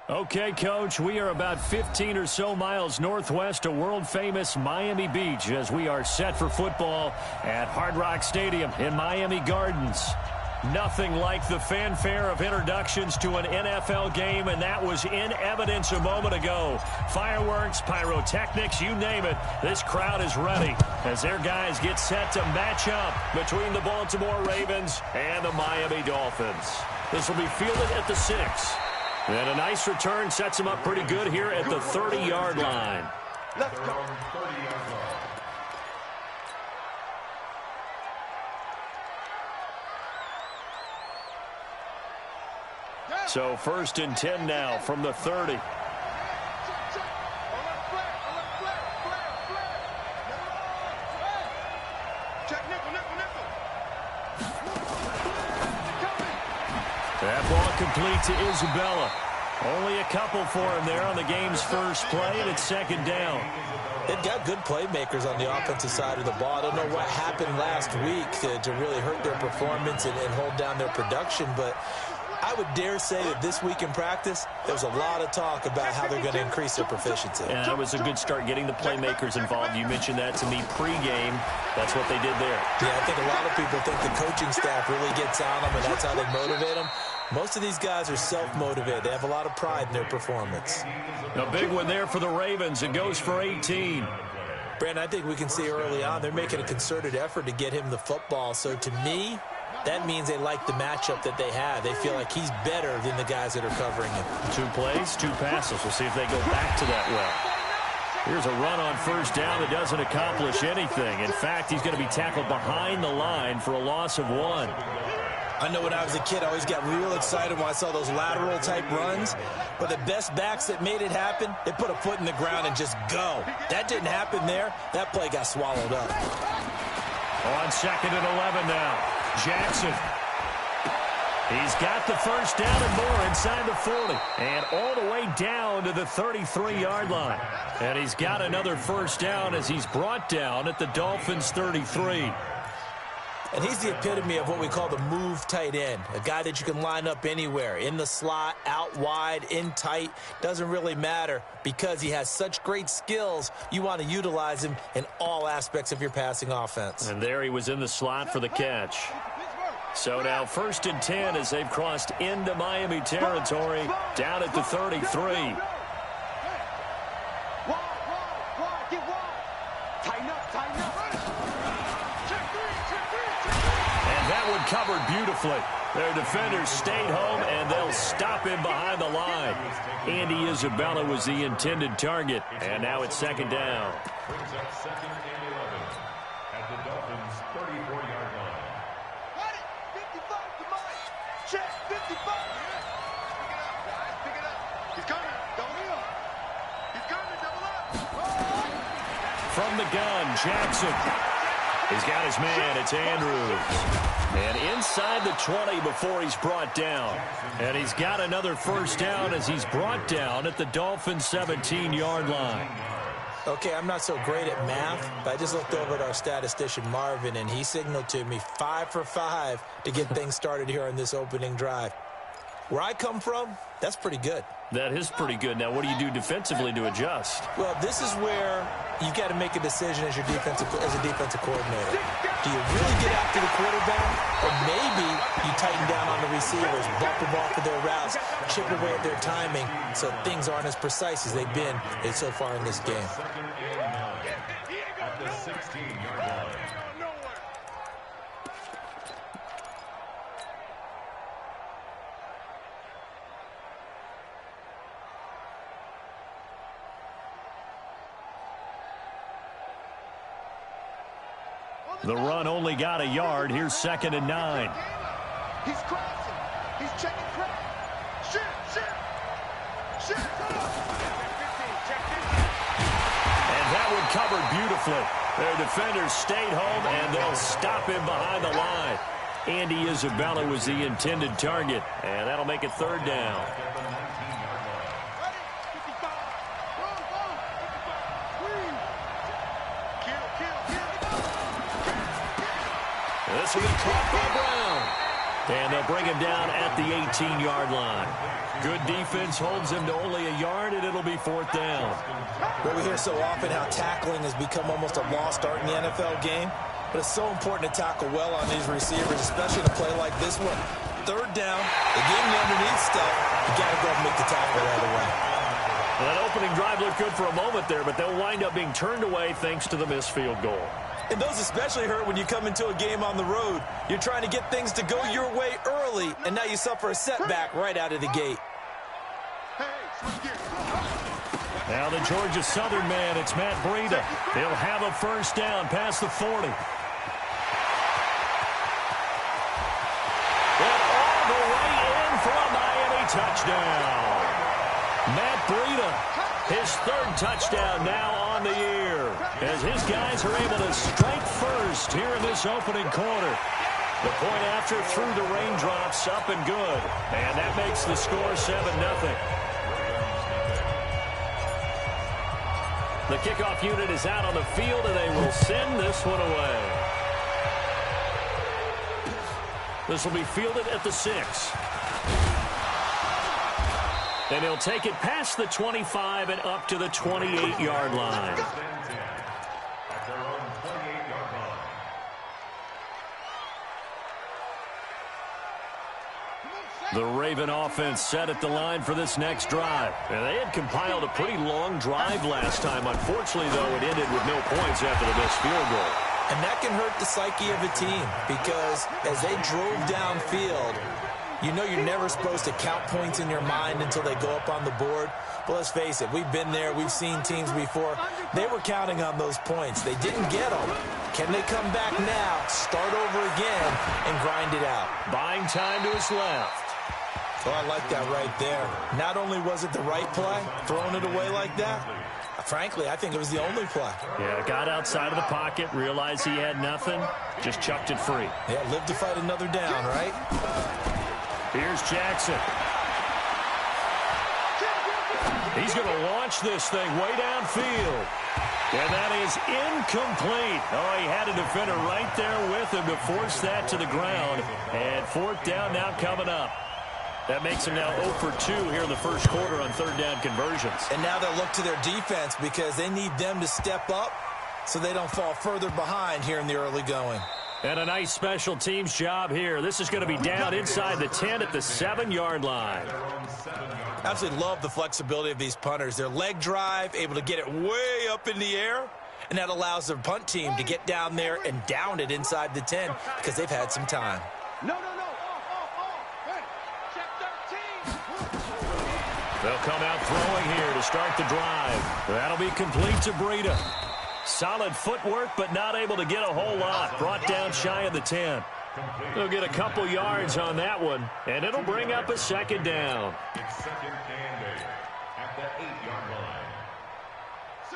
Okay, Coach, we are about 15 or so miles northwest of world-famous Miami Beach as we are set for football at Hard Rock Stadium in Miami Gardens. Nothing like the fanfare of introductions to an NFL game, and that was in evidence a moment ago. Fireworks, pyrotechnics, you name it. This crowd is ready as their guys get set to match up between the Baltimore Ravens and the Miami Dolphins. This will be fielded at the 6. And a nice return sets him up pretty good here at the 30-yard line. Let's go. So 1st and 10 now from the 30. That ball complete to Isabella. Only a couple for him there on the game's first play, and it's 2nd down. They've got good playmakers on the offensive side of the ball. I don't know what happened last week to really hurt their performance and hold down their production, but I would dare say that this week in practice, there's a lot of talk about how they're going to increase their proficiency. And that was a good start getting the playmakers involved. You mentioned that to me pregame. That's what they did there. Yeah, I think a lot of people think the coaching staff really gets on them, and that's how they motivate them. Most of these guys are self-motivated. They have a lot of pride in their performance. A big one there for the Ravens. It goes for 18. Brandon, I think we can see early on they're making a concerted effort to get him the football. So to me, that means they like the matchup that they have. They feel like he's better than the guys that are covering him. 2 plays, 2 passes. We'll see if they go back to that well. Here's a run on 1st down that doesn't accomplish anything. In fact, he's going to be tackled behind the line for a loss of 1. I know when I was a kid, I always got real excited when I saw those lateral-type runs. But the best backs that made it happen, they put a foot in the ground and just go. That didn't happen there. That play got swallowed up. On 2nd and 11 now. Jackson. He's got the 1st down and more inside the 40. And all the way down to the 33-yard line. And he's got another 1st down as he's brought down at the Dolphins' 33. And he's the epitome of what we call the move tight end. A guy that you can line up anywhere. In the slot, out wide, in tight. Doesn't really matter because he has such great skills. You want to utilize him in all aspects of your passing offense. And there he was in the slot for the catch. So now 1st and 10 as they've crossed into Miami territory down at the 33. Covered beautifully. Their defenders stayed home, and they'll him behind the line. Andy Isabella was the intended target, and now it's 2nd down. Brings up 2nd and 11 at the Dolphins' 34-yard line. Got it! 55 to mine. Check, 55. Pick it up, guys. Pick it up. He's coming. Double up. He's coming. Double up. From the gun, Jackson. He's got his man. It's Andrews. And inside the 20 before he's brought down. And he's got another 1st down as he's brought down at the Dolphins' 17-yard line. Okay, I'm not so great at math, but I just looked over at our statistician, Marvin, and he signaled to me 5 for 5 to get things started here on this opening drive. Where I come from, that's pretty good. That is pretty good. Now, what do you do defensively to adjust? Well, this is where you've got to make a decision as a defensive coordinator. Do you really get after the quarterback, or maybe you tighten down on the receivers, bump them off of their routes, chip away at their timing, so things aren't as precise as they've been so far in this game. 2nd and 9 at the 16-yard line. The run only got a yard. Here's 2nd and 9. He's crossing. He's checking crack. Shoot. And that one covered beautifully. Their defenders stayed home, and they'll stop him behind the line. Andy Isabella was the intended target, and that'll make it 3rd down. This will be caught by Brown. And they'll bring him down at the 18-yard line. Good defense holds him to only a yard, and it'll be 4th down. Well, we hear so often how tackling has become almost a lost art in the NFL game. But it's so important to tackle well on these receivers, especially in a play like this one. 3rd down, they get him underneath stuff. You got to go and make the tackle right away. Well, that opening drive looked good for a moment there, but they'll wind up being turned away thanks to the missed field goal. And those especially hurt when you come into a game on the road. You're trying to get things to go your way early, and now you suffer a setback right out of the gate. Now the Georgia Southern man, it's Matt Breida. He'll have a 1st down past the 40. And all the way in for a Miami touchdown. Matt Breida, his 3rd touchdown now on the year, as his guys are able to strike first here in this opening quarter. The point after through the raindrops, up and good. And that makes the score 7-0. The kickoff unit is out on the field, and they will send this one away. This will be fielded at the 6. And he'll take it past the 25 and up to the 28-yard line. The Raven offense set at the line for this next drive. And they had compiled a pretty long drive last time. Unfortunately, though, it ended with no points after the missed field goal. And that can hurt the psyche of a team because as they drove downfield, you know you're never supposed to count points in your mind until they go up on the board. But let's face it, we've been there. We've seen teams before. They were counting on those points. They didn't get them. Can they come back now, start over again, and grind it out? Buying time to his left. Oh, I like that right there. Not only was it the right play, throwing it away like that, frankly, I think it was the only play. Yeah, got outside of the pocket, realized he had nothing, just chucked it free. Yeah, live to fight another down, right? Here's Jackson. He's going to launch this thing way downfield. And that is incomplete. Oh, he had a defender right there with him to force that to the ground. And 4th down now coming up. That makes him now 0 for 2 here in the first quarter on 3rd down conversions. And now they'll look to their defense because they need them to step up so they don't fall further behind here in the early going. And a nice special teams job here. This is going to be down inside the 10 at the 7-yard line. I absolutely love the flexibility of these punters. Their leg drive, able to get it way up in the air, and that allows their punt team to get down there and down it inside the 10 because they've had some time. No. Hey, check 13. They'll come out throwing here to start the drive. That'll be complete to Breida. Solid footwork, but not able to get a whole lot. Brought down shy of the 10. They'll get a couple yards on that one, and it'll bring up a 2nd down.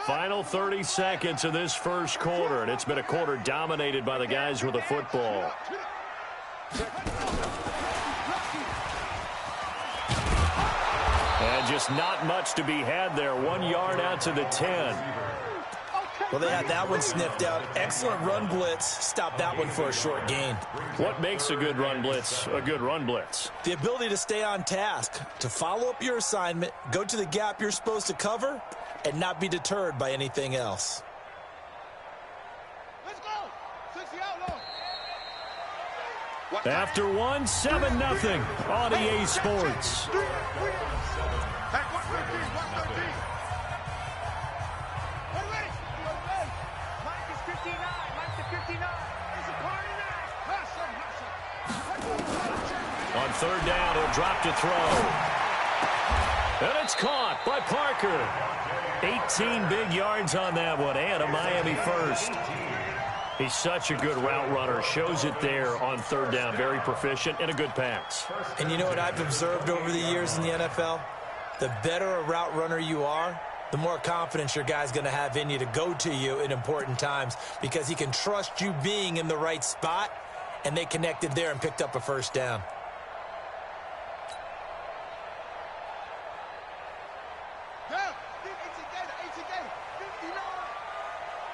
Final 30 seconds of this first quarter, and it's been a quarter dominated by the guys with the football. And just not much to be had there. 1 yard out to the 10. Well, they had that one sniffed out. Excellent run blitz. Stopped that one for a short gain. What makes a good run blitz a good run blitz? The ability to stay on task, to follow up your assignment, go to the gap you're supposed to cover, and not be deterred by anything else. Let's go. 60 out low. After 1, 7-0 on EA Sports. Hey, 113. On 3rd down, he'll drop to throw. And it's caught by Parker. 18 big yards on that one, and a Miami first. He's such a good route runner. Shows it there on 3rd down. Very proficient and a good pass. And you know what I've observed over the years in the NFL? The better a route runner you are, the more confidence your guy's going to have in you to go to you in important times because he can trust you being in the right spot, and they connected there and picked up a 1st down.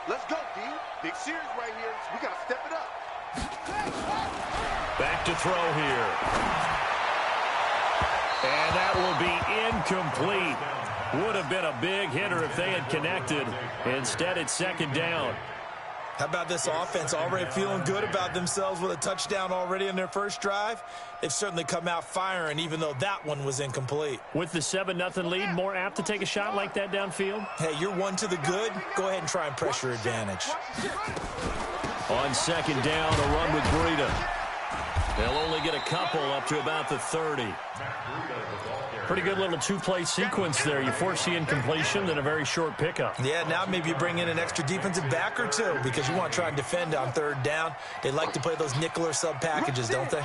Let's go, D. Big series right here. We got to step it up. Back to throw here. And that will be incomplete. Would have been a big hitter if they had connected. Instead, it's second down. How about this offense already feeling good about themselves with a touchdown already in their first drive? They've certainly come out firing, even though that one was incomplete. With the 7-0 lead, more apt to take a shot like that downfield? Hey, you're one to the good. Go ahead and try and press your advantage. On second down, a run with Breida. They'll only get a couple up to about the 30. Pretty good little two-play sequence there. You force the incompletion, then a very short pickup. Yeah, now maybe you bring in an extra defensive back or two because you want to try and defend on third down. They like to play those nickel or sub packages, don't they?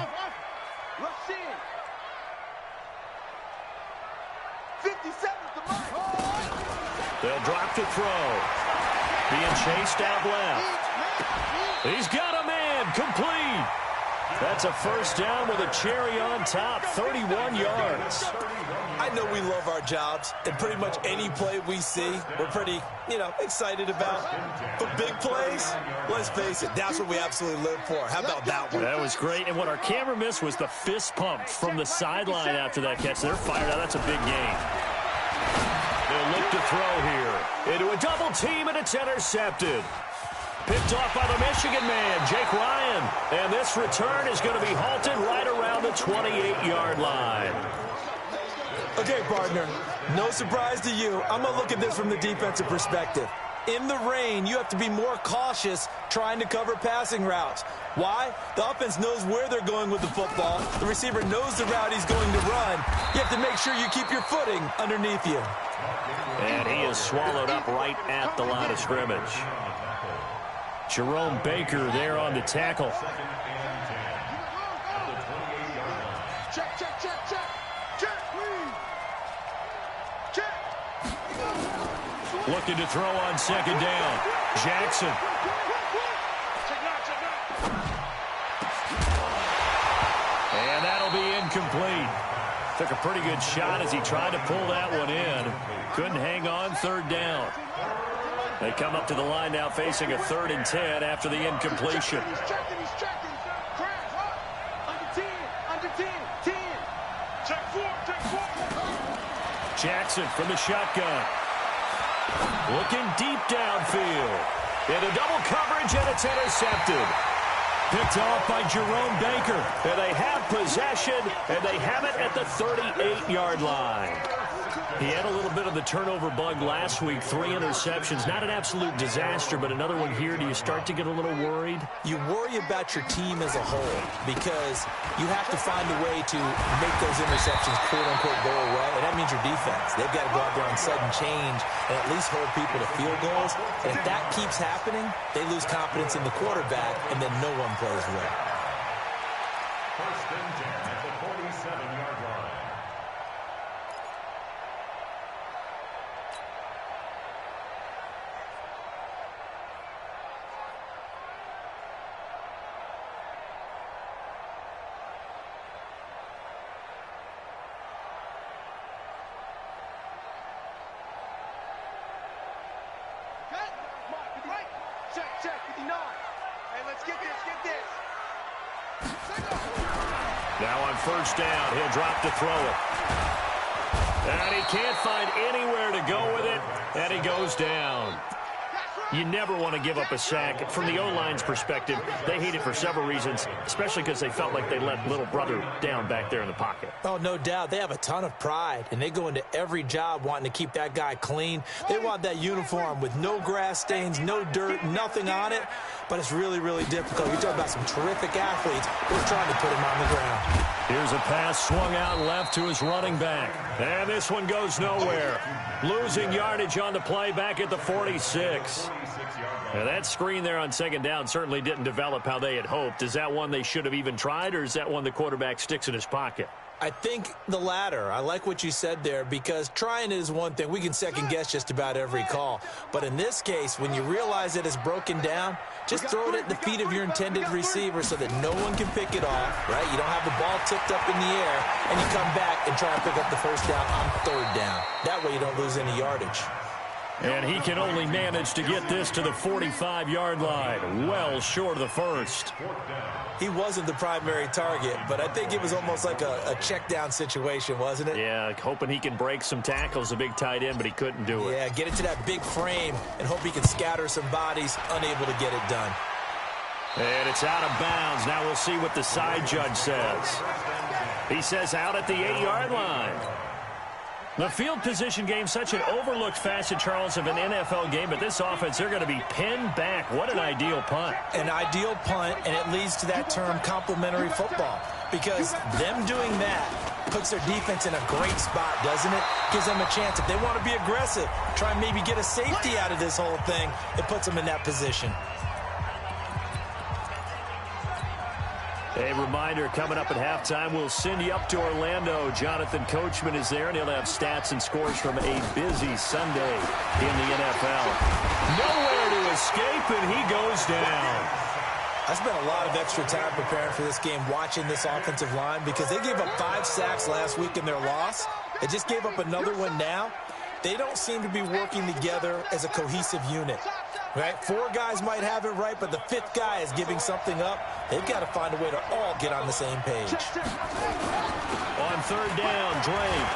57's the mark. They'll drop to throw. Being chased out left. He's got a man. Complete. That's a first down with a cherry on top. 31 yards. I know we love our jobs, and pretty much any play we see, we're pretty, excited about. But big plays, let's face it, that's what we absolutely live for. How about that one? That was great. And what our camera missed was the fist pump from the sideline after that catch. They're fired out. That's a big gain. They'll look to throw here. Into a double team, and it's intercepted. Picked off by the Michigan man, Jake Ryan. And this return is going to be halted right around the 28-yard line. Okay, partner, no surprise to you. I'm going to look at this from the defensive perspective. In the rain, you have to be more cautious trying to cover passing routes. Why? The offense knows where they're going with the football. The receiver knows the route he's going to run. You have to make sure you keep your footing underneath you. And he is swallowed up right at the line of scrimmage. Jerome Baker there on the tackle. Check, check, check, check. Check. Looking to throw on second down. Jackson. And that'll be incomplete. Took a pretty good shot as he tried to pull that one in. Couldn't hang on third down. They come up to the line now facing a 3rd and 10 after the incompletion. He's checking. Under 10. Check 4. Jackson from the shotgun. Looking deep downfield. Into double coverage, and it's intercepted. Picked off by Jerome Baker. And they have possession, and they have it at the 38-yard line. He had a little bit of the turnover bug last week, 3 interceptions. Not an absolute disaster, but another one here. Do you start to get a little worried? You worry about your team as a whole because you have to find a way to make those interceptions, quote-unquote, go away, and that means your defense. They've got to go out there on sudden change and at least hold people to field goals. And if that keeps happening, they lose confidence in the quarterback, and then no one plays well. First and 10 at the 47-yard line. Check, 59. Hey, let's get this. Now on first down, he'll drop to throw it. And he can't find anywhere to go with it, and he goes down. You never want to give up a sack. From the O-line's perspective, they hate it for several reasons, especially because they felt like they let little brother down back there in the pocket. Oh, no doubt. They have a ton of pride, and they go into every job wanting to keep that guy clean. They want that uniform with no grass stains, no dirt, nothing on it. But it's really, really difficult. You're talking about some terrific athletes. We're trying to put him on the ground. Here's a pass swung out left to his running back. And this one goes nowhere. Losing yardage on the play back at the 46. Now that screen there on second down certainly didn't develop how they had hoped. Is that one they should have even tried, or is that one the quarterback sticks in his pocket? I think the latter. I like what you said there because trying it is one thing. We can second guess just about every call. But in this case, when you realize that it's broken down, just throw it at the feet of your intended receiver so that no one can pick it off, right? You don't have the ball tipped up in the air, and you come back and try and pick up the first down on third down. That way you don't lose any yardage. And he can only manage to get this to the 45-yard line, well short of the first. He wasn't the primary target, but I think it was almost like a check-down situation, wasn't it? Yeah, hoping he can break some tackles, a big tight end, but he couldn't do it. Yeah, get into that big frame and hope he can scatter some bodies, unable to get it done. And it's out of bounds. Now we'll see what the side judge says. He says out at the 8-yard line. The field position game, such an overlooked facet, Charles, of an NFL game, but this offense, they're going to be pinned back. What an ideal punt. An ideal punt, and it leads to that term complementary football, because them doing that puts their defense in a great spot, doesn't it? Gives them a chance. If they want to be aggressive, try and maybe get a safety out of this whole thing, it puts them in that position. A reminder, coming up at halftime, we'll send you up to Orlando. Jonathan Coachman is there, and he'll have stats and scores from a busy Sunday in the NFL. Nowhere to escape, and he goes down. I spent a lot of extra time preparing for this game, watching this offensive line, because they gave up 5 sacks last week in their loss. They just gave up another one now. They don't seem to be working together as a cohesive unit. Right? 4 guys might have it right, but the 5th guy is giving something up. They've got to find a way to all get on the same page. On 3rd down, Drake.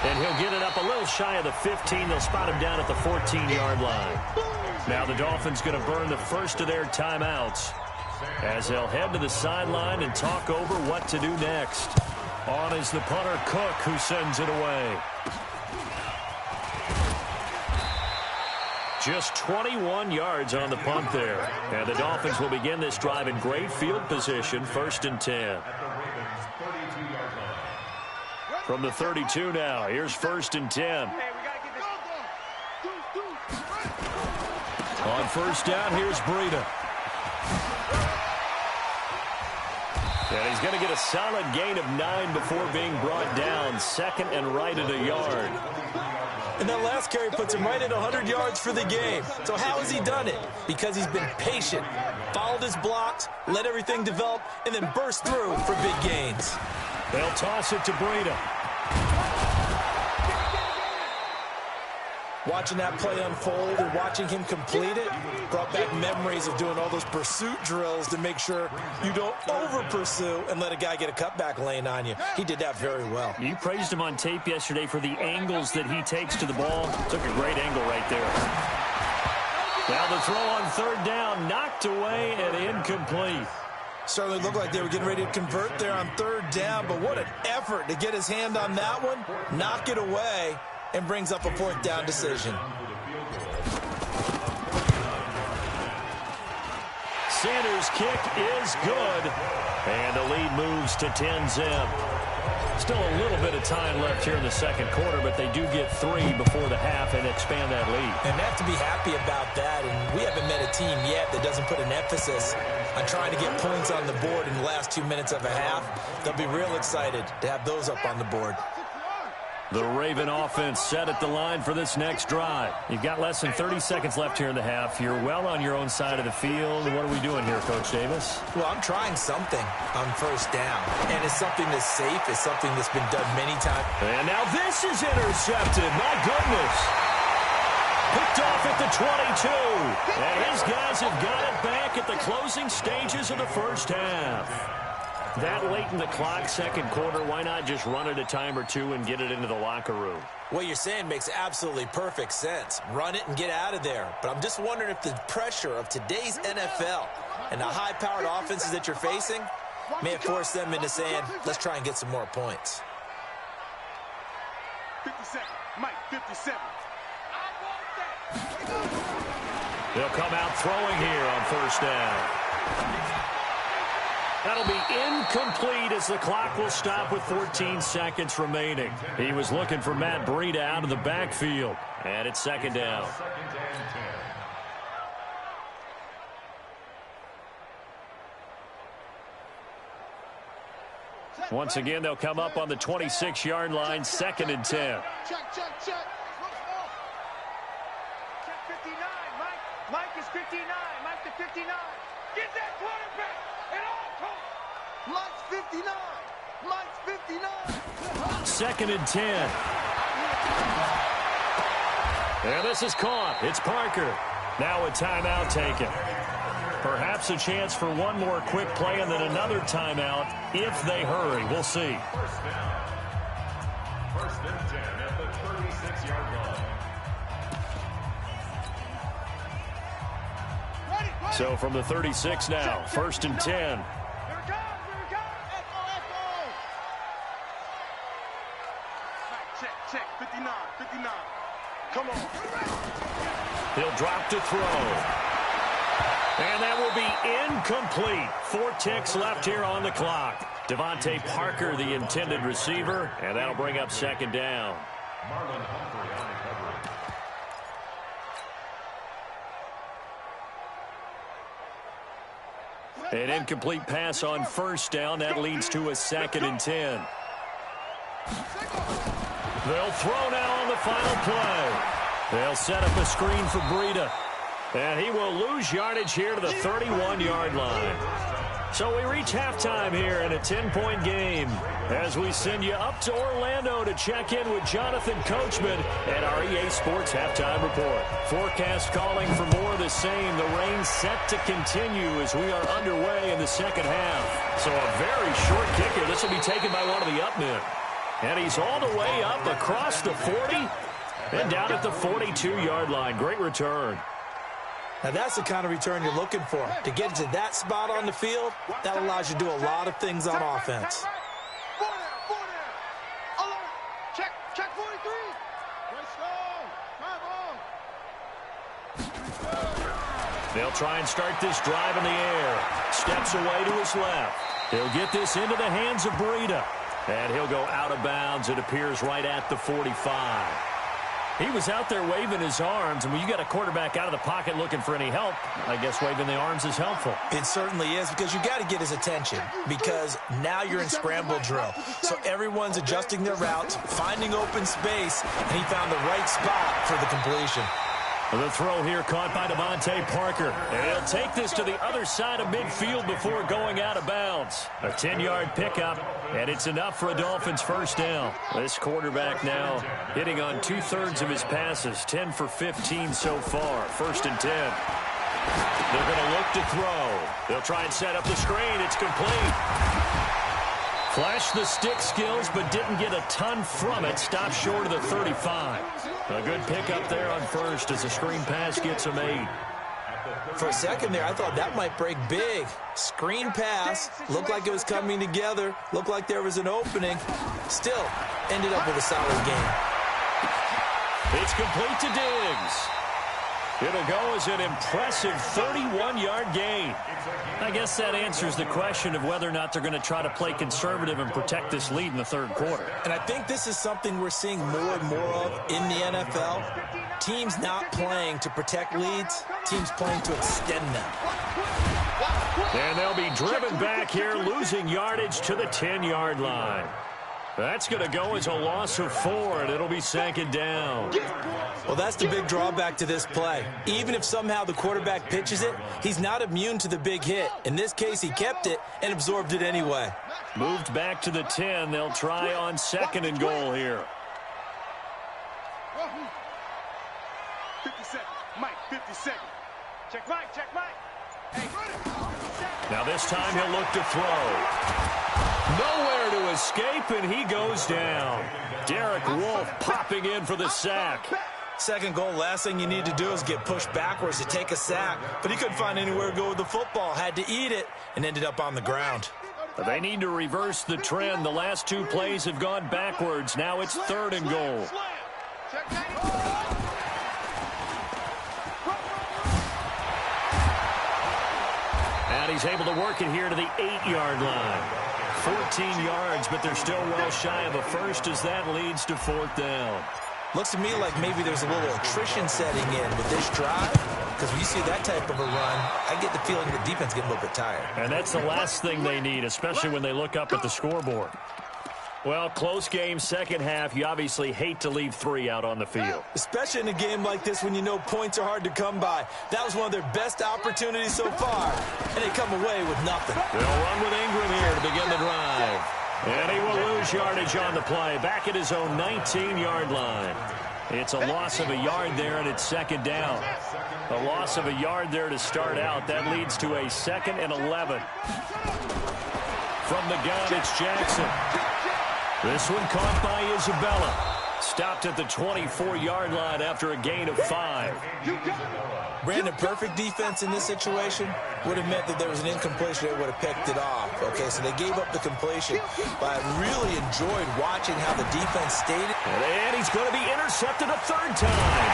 And he'll get it up a little shy of the 15. They'll spot him down at the 14-yard line. Now the Dolphins going to burn the first of their timeouts as they'll head to the sideline and talk over what to do next. On is the punter, Cook, who sends it away. Just 21 yards on the punt there. And the Dolphins will begin this drive in great field position, 1st and 10. From the 32 now, here's 1st and 10. On 1st down, here's Breida. And he's going to get a solid gain of 9 before being brought down. 2nd and right at a yard. And that last carry puts him right at 100 yards for the game. So how has he done it? Because he's been patient, followed his blocks, let everything develop, and then burst through for big gains. They'll toss it to Breida. Watching that play unfold and watching him complete it brought back memories of doing all those pursuit drills to make sure you don't over-pursue and let a guy get a cutback lane on you. He did that very well. You praised him on tape yesterday for the angles that he takes to the ball. Took a great angle right there. Now the throw on 3rd down, knocked away and incomplete. Certainly looked like they were getting ready to convert there on 3rd down, but what an effort to get his hand on that one, knock it away, and brings up a 4th down decision. Sanders' kick is good. And the lead moves to 10-zip. Still a little bit of time left here in the 2nd quarter, but they do get 3 before the half and expand that lead. And they have to be happy about that. And we haven't met a team yet that doesn't put an emphasis on trying to get points on the board in the last 2 minutes of a half. They'll be real excited to have those up on the board. The Raven offense set at the line for this next drive. You've got less than 30 seconds left here in the half. You're well on your own side of the field. What are we doing here, Coach Davis? Well, I'm trying something on 1st down. And it's something that's safe. It's something that's been done many times. And now this is intercepted. My goodness. Picked off at the 22. And his guys have got it back at the closing stages of the first half. That late in the clock, 2nd quarter, why not just run it a time or two and get it into the locker room? What you're saying makes absolutely perfect sense. Run it and get out of there. But I'm just wondering if the pressure of today's NFL and the high-powered offenses that you're facing may have forced them into saying, let's try and get some more points. 57, Mike, 57. They'll come out throwing here on 1st down. That'll be incomplete as the clock will stop with 14 seconds remaining. He was looking for Matt Breida out of the backfield. And it's 2nd down. Once again, they'll come up on the 26-yard line, 2nd and 10. Check. Check 59, Mike. Mike is 59. Mike to 59. Get that quarterback. It all comes. Mike's 59. Mike's 59. 2nd and 10. And this is caught. It's Parker. Now a timeout taken. Perhaps a chance for one more quick play and then another timeout if they hurry. We'll see. First and 10 at the 36-yard line. So from the 36 now, first and 10. Check, 59. Come on. He'll drop to throw. And that will be incomplete. 4 ticks left here on the clock. Devontae Parker, the intended receiver, and that'll bring up second down. Marlon Humphrey on the coverage. An incomplete pass on first down. That leads to a second and 10. They'll throw now on the final play. They'll set up a screen for Breida. And he will lose yardage here to the 31-yard line. So we reach halftime here in a 10-point game as we send you up to Orlando to check in with Jonathan Coachman at our EA Sports Halftime Report. Forecast calling for more of the same. The rain set to continue as we are underway in the second half. So a very short kicker. This will be taken by one of the up men. And he's all the way up across the 40 and down at the 42-yard line. Great return. Now, that's the kind of return you're looking for. To get to that spot on the field, that allows you to do a lot of things on offense. Four down. Alert. Check 43. They'll try and start this drive in the air. Steps away to his left. He'll get this into the hands of Breida. And he'll go out of bounds. It appears right at the 45. He was out there waving his arms, and when you got a quarterback out of the pocket looking for any help, I guess waving the arms is helpful. It certainly is, because you got to get his attention, because now you're in scramble drill. So everyone's adjusting their routes, finding open space, and he found the right spot for the completion. The throw here caught by Devontae Parker. And he'll take this to the other side of midfield before going out of bounds. A 10-yard pickup, and it's enough for a Dolphins first down. This quarterback now hitting on 2/3 of his passes, 10 for 15 so far. First and 10. They're going to look to throw. They'll try and set up the screen. It's complete. Flashed the stick skills, but didn't get a ton from it. Stopped short of the 35. A good pickup there on first as the screen pass gets him 8. For a second there, I thought that might break big. Screen pass, looked like it was coming together, looked like there was an opening. Still, ended up with a solid game. It's complete to Diggs. It'll go as an impressive 31-yard gain. I guess that answers the question of whether or not they're going to try to play conservative and protect this lead in the third quarter. And I think this is something we're seeing more and more of in the NFL. Teams not playing to protect leads, teams playing to extend them. And they'll be driven back here, losing yardage to the 10-yard line. That's going to go as a loss of 4, and it'll be second down. Well, that's the big drawback to this play. Even if somehow the quarterback pitches it, he's not immune to the big hit. In this case, he kept it and absorbed it anyway. Moved back to the 10. They'll try on second and goal here. 50 seconds. Mike, 50 seconds. Check Mike. Hey, now this time he'll look to throw. Nowhere to escape, and he goes down. Derek Wolfe popping in for the sack. Second goal, last thing you need to do is get pushed backwards to take a sack. But he couldn't find anywhere to go with the football. Had to eat it and ended up on the ground. They need to reverse the trend. The last 2 plays have gone backwards. Now it's third and goal. And he's able to work it here to the 8-yard line. 14 yards, but they're still well shy of a first as that leads to fourth down. Looks to me like maybe there's a little attrition setting in with this drive, because when you see that type of a run, I get the feeling the defense getting a little bit tired. And that's the last thing they need, especially when they look up at the scoreboard. Well, close game, second half. You obviously hate to leave 3 out on the field. Especially in a game like this when you know points are hard to come by. That was one of their best opportunities so far, and they come away with nothing. They'll run with Ingram here to begin the drive. And he will lose yardage on the play, back at his own 19-yard line. It's a loss of a yard there, and it's second down. A loss of a yard there to start out. That leads to a 2nd and 11. From the gun, it's Jackson. This one caught by Isabella. Stopped at the 24-yard line after a gain of 5. Brandon, perfect defense in this situation would have meant that there was an incompletion. They would have picked it off. Okay, so they gave up the completion. But I really enjoyed watching how the defense stayed. And he's going to be intercepted a 3rd time.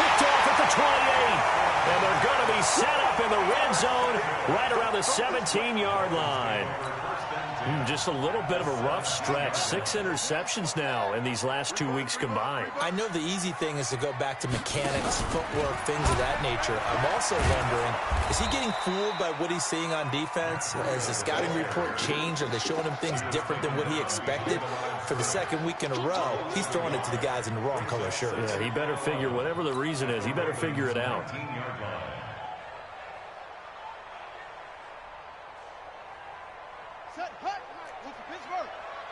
Picked off at the 28. And they're going to be set up in the red zone right around the 17-yard line. Just a little bit of a rough stretch. 6 interceptions now in these last 2 weeks combined. I know the easy thing is to go back to mechanics, footwork, things of that nature. I'm also wondering, is he getting fooled by what he's seeing on defense? Has the scouting report changed? Are they showing him things different than what he expected? For the 2nd week in a row, he's throwing it to the guys in the wrong color shirts. Yeah, he better figure, whatever the reason is, he better figure it out.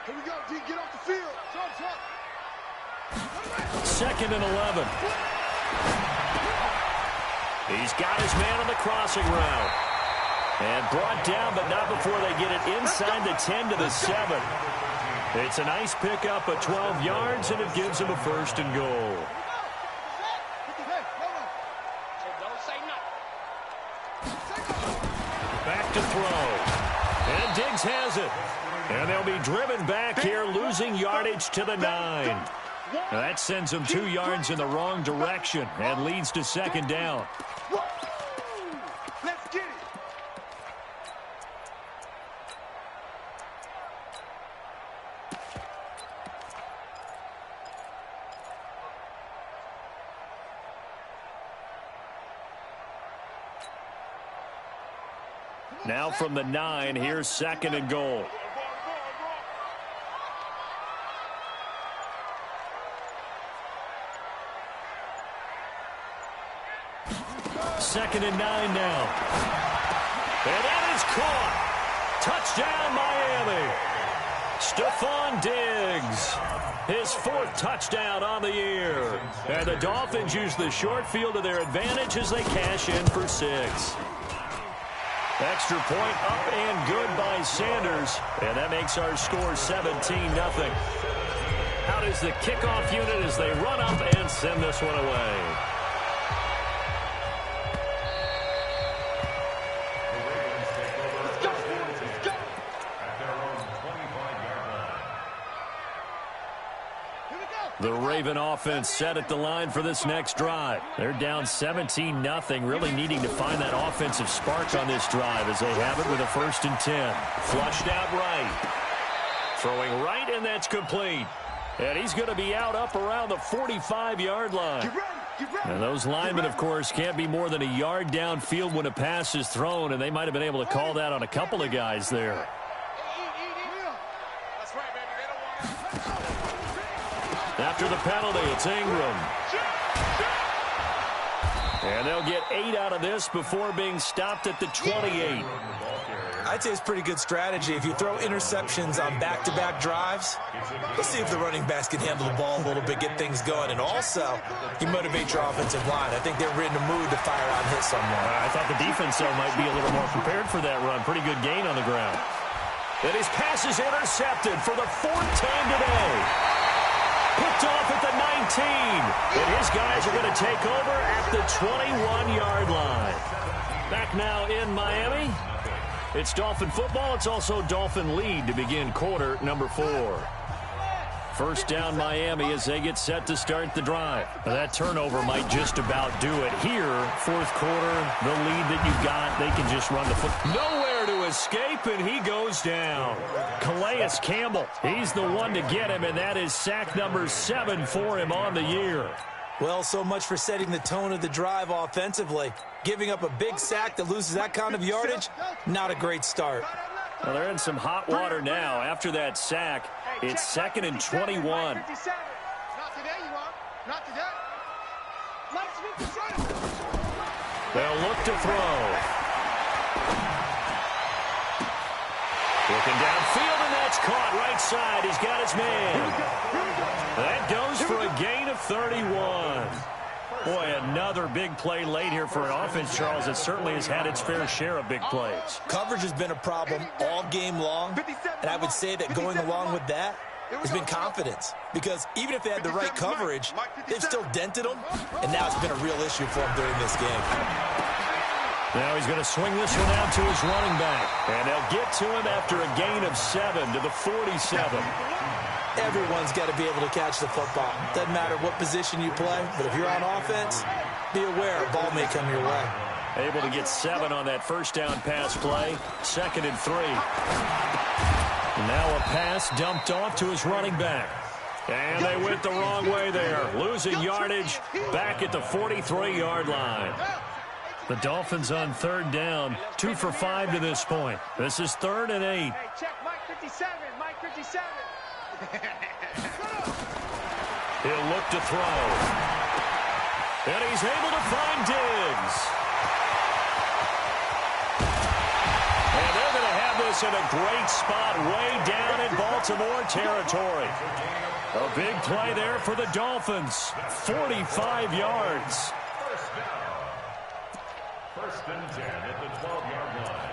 Here we go, D. Get off the field. Talk. 2nd and 11. He's got his man on the crossing route. And brought down, but not before they get it inside the 10 to the 7. It's a nice pickup of 12 yards, and it gives him a 1st and goal. Back to throw. And Diggs has it. And they'll be driven back here, losing yardage to the 9. Now that sends them 2 yards in the wrong direction and leads to 2nd down. Let's get it. Now from the 9, here's 2nd and goal. 2nd and 9 now. And that is caught. Touchdown, Miami. Stephon Diggs. His 4th touchdown on the year. And the Dolphins use the short field to their advantage as they cash in for 6. Extra point up and good by Sanders. And that makes our score 17-0. Out is the kickoff unit as they run up and send this one away. The Raven offense set at the line for this next drive. They're down 17-0, really needing to find that offensive spark on this drive as they have it with a 1st and 10. Flushed out right. Throwing right, and that's complete. And he's going to be out up around the 45-yard line. And those linemen, of course, can't be more than a yard downfield when a pass is thrown, and they might have been able to call that on a couple of guys there. After the penalty, it's Ingram. And they'll get 8 out of this before being stopped at the 28. I'd say it's pretty good strategy. If you throw interceptions on back-to-back drives, let's see if the running backs can handle the ball a little bit, get things going. And also, you motivate your offensive line. I think they're in the mood to fire out and hit someone. I thought the defense, though, might be a little more prepared for that run. Pretty good gain on the ground. And his pass is intercepted for the 4th time today. Picked off at the 19. And his guys are going to take over at the 21-yard line. Back now in Miami. It's Dolphin football. It's also Dolphin lead to begin quarter number 4. First down Miami as they get set to start the drive. Now that turnover might just about do it here. 4th quarter, the lead that you've got, they can just run the football. Nowhere to escape, and he goes down. Calais Campbell, he's the one to get him, and that is sack number 7 for him on the year. Well, so much for setting the tone of the drive offensively. Giving up a big sack that loses that kind of yardage, not a great start. Well, they're in some hot water now. After that sack, it's 2nd and 21. Not today, you are. Not today. They'll look to throw. Looking downfield, and that's caught right side. He's got his man. That goes for a gain of 31. Boy, another big play late here for an offense, Charles, that certainly has had its fair share of big plays. Coverage has been a problem all game long, and I would say that going along with that has been confidence. Because even if they had the right coverage, they've still dented them, and now it's been a real issue for them during this game. Now he's going to swing this one out to his running back, and they'll get to him after a gain of 7 to the 47. Everyone's got to be able to catch the football. Doesn't matter what position you play, but if you're on offense, be aware a ball may come your way. Able to get 7 on that first down pass play. 2nd and 3. Now a pass dumped off to his running back. And they went the wrong way there. Losing yardage back at the 43-yard line. The Dolphins on 3rd down. 2 for 5 to this point. This is 3rd and 8. Hey, check Mike 57. Mike 57. He'll look to throw. And he's able to find Diggs. And they're going to have this in a great spot way down in Baltimore territory. A big play there for the Dolphins. 45 yards. First and 10 at the 12-yard line.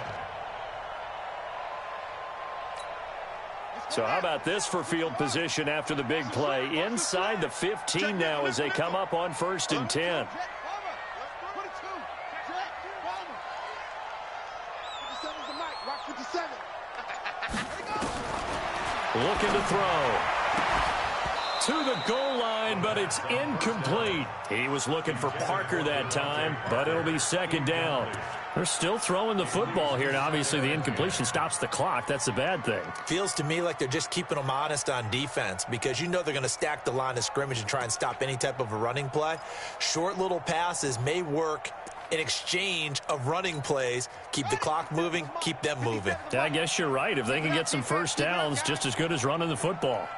So how about this for field position after the big play? Inside the 15 now as they come up on 1st and 10. Looking to throw. To the goal line, but it's incomplete. He was looking for Parker that time, but it'll be 2nd down. They're still throwing the football here, and obviously the incompletion stops the clock. That's a bad thing. Feels to me like they're just keeping them honest on defense because you know they're going to stack the line of scrimmage and try and stop any type of a running play. Short little passes may work in exchange of running plays. Keep the clock moving, keep them moving. Yeah, I guess you're right. If they can get some first downs, just as good as running the football.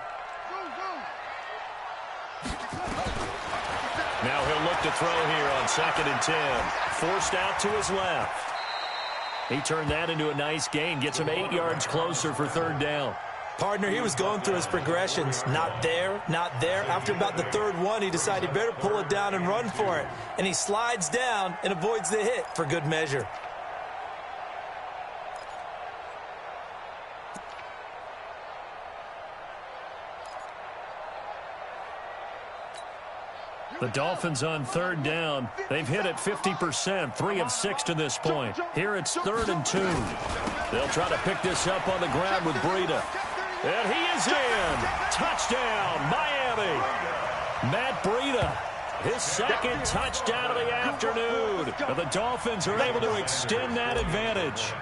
Now he'll look to throw here on 2nd and 10. Forced out to his left. He turned that into a nice gain. Gets him 8 yards closer for 3rd down. Partner, he was going through his progressions. Not there, not there. After about the 3rd one, he decided better pull it down and run for it. And he slides down and avoids the hit for good measure. The Dolphins on 3rd down. They've hit it 50%, 3 of 6 to this point. Here it's 3rd and 2. They'll try to pick this up on the ground with Breida. And he is in. Touchdown, Miami. Matt Breida, his 2nd touchdown of the afternoon. And the Dolphins are able to extend that advantage.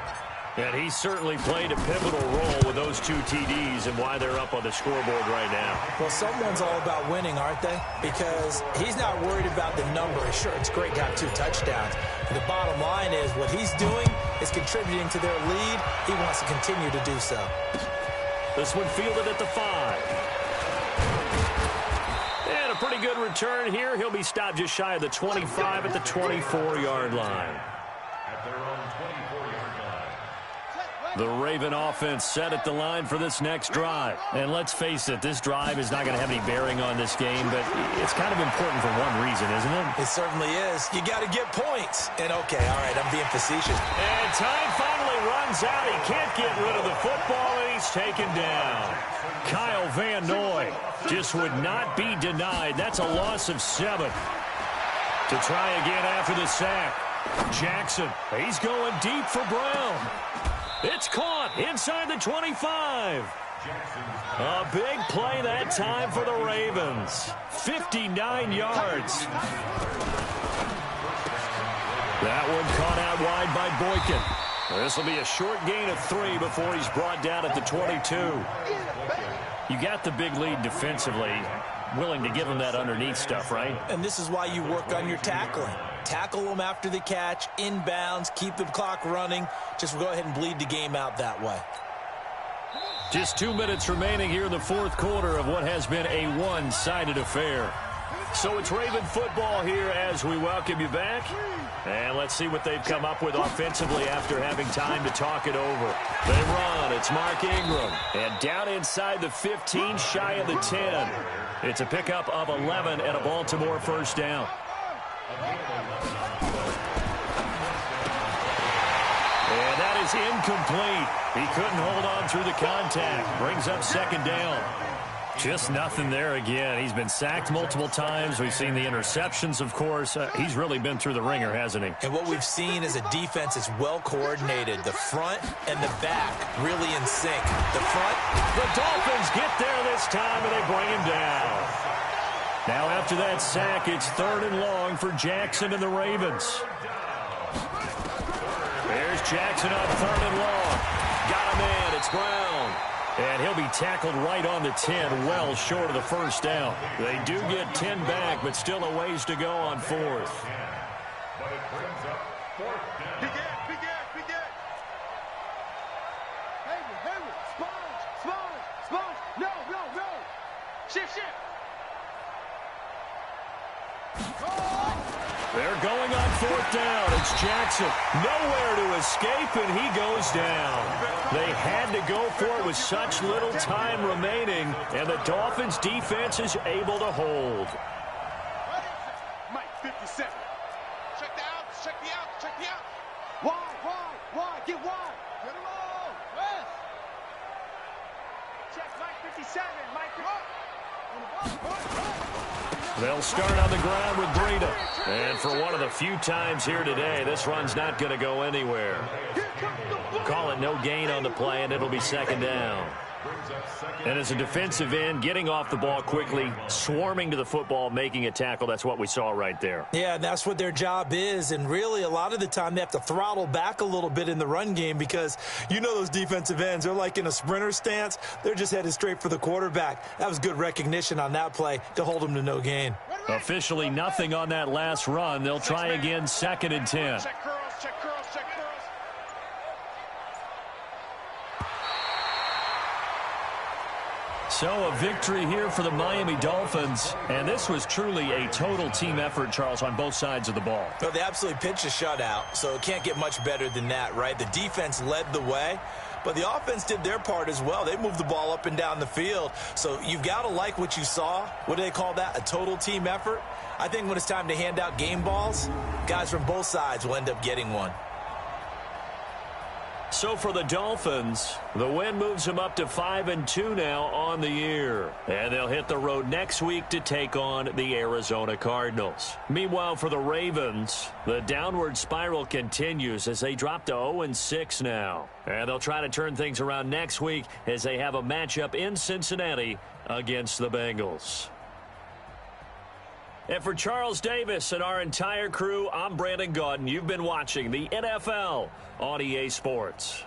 And he certainly played a pivotal role with those 2 TDs and why they're up on the scoreboard right now. Well, someone's all about winning, aren't they? Because he's not worried about the number. Sure, it's great to have 2 touchdowns. But the bottom line is what he's doing is contributing to their lead. He wants to continue to do so. This one fielded at the 5. And a pretty good return here. He'll be stopped just shy of the 25 at the 24-yard line. At their own 24-yard line. The Raven offense set at the line for this next drive. And let's face it, this drive is not going to have any bearing on this game, but it's kind of important for one reason, isn't it? It certainly is. You got to get points. And okay, all right, I'm being facetious. And time finally runs out. He can't get rid of the football, and he's taken down. Kyle Van Noy just would not be denied. That's a loss of 7. To try again after the sack. Jackson, he's going deep for Brown. It's caught inside the 25. A big play that time for the Ravens. 59 yards. That one caught out wide by Boykin. This will be a short gain of 3 before he's brought down at the 22. You got the big lead defensively. Willing to give him that underneath stuff, right? And this is why you work on your tackling. Tackle them after the catch, inbounds, keep the clock running. Just go ahead and bleed the game out that way. Just 2 minutes remaining here in the 4th quarter of what has been a one-sided affair. So it's Raven football here as we welcome you back. And let's see what they've come up with offensively after having time to talk it over. They run. It's Mark Ingram. And down inside the 15, shy of the 10. It's a pickup of 11 and a Baltimore first down. And that is incomplete. He couldn't hold on through the contact. Brings up second down. Just nothing there again. He's been sacked multiple times. We've seen the interceptions, of course. He's really been through the ringer, hasn't he? And what we've seen is a defense that's well coordinated. The front and the back really in sync. The front. The Dolphins get there this time, and they bring him down. Now after that sack, it's 3rd and long for Jackson and the Ravens. There's Jackson on 3rd and long. Got him in. It's Brown. And he'll be tackled right on the 10, well short of the first down. They do get 10 back, but still a ways to go on 4th. But it brings up 4th down. Big Ed. Hayward, Sponge. No. Shift. They're going on 4th down. It's Jackson. Nowhere to escape, and he goes down. They had to go for it with such little time remaining, and the Dolphins' defense is able to hold. Mike, 57. Check the outs. Wide. Get wide. Get him on. West. Check Mike 57. They'll start on the ground with Breida. And for one of the few times here today, this run's not going to go anywhere. Call it no gain on the play, and it'll be second down. And as a defensive end, getting off the ball quickly, swarming to the football, making a tackle, that's what we saw right there. Yeah, that's what their job is. And really, a lot of the time, they have to throttle back a little bit in the run game because you know those defensive ends, they're like in a sprinter stance. They're just headed straight for the quarterback. That was good recognition on that play to hold them to no gain. Officially nothing on that last run. They'll try again, 2nd and 10. Check curls. So a victory here for the Miami Dolphins, and this was truly a total team effort, Charles, on both sides of the ball. Well, they absolutely pitched a shutout, so it can't get much better than that, right? The defense led the way, but the offense did their part as well. They moved the ball up and down the field, so you've got to like what you saw. What do they call that? A total team effort? I think when it's time to hand out game balls, guys from both sides will end up getting one. So for the Dolphins, the win moves them up to 5-2 now on the year. And they'll hit the road next week to take on the Arizona Cardinals. Meanwhile, for the Ravens, the downward spiral continues as they drop to 0-6 now. And they'll try to turn things around next week as they have a matchup in Cincinnati against the Bengals. And for Charles Davis and our entire crew, I'm Brandon Gaudin. You've been watching the NFL on EA Sports.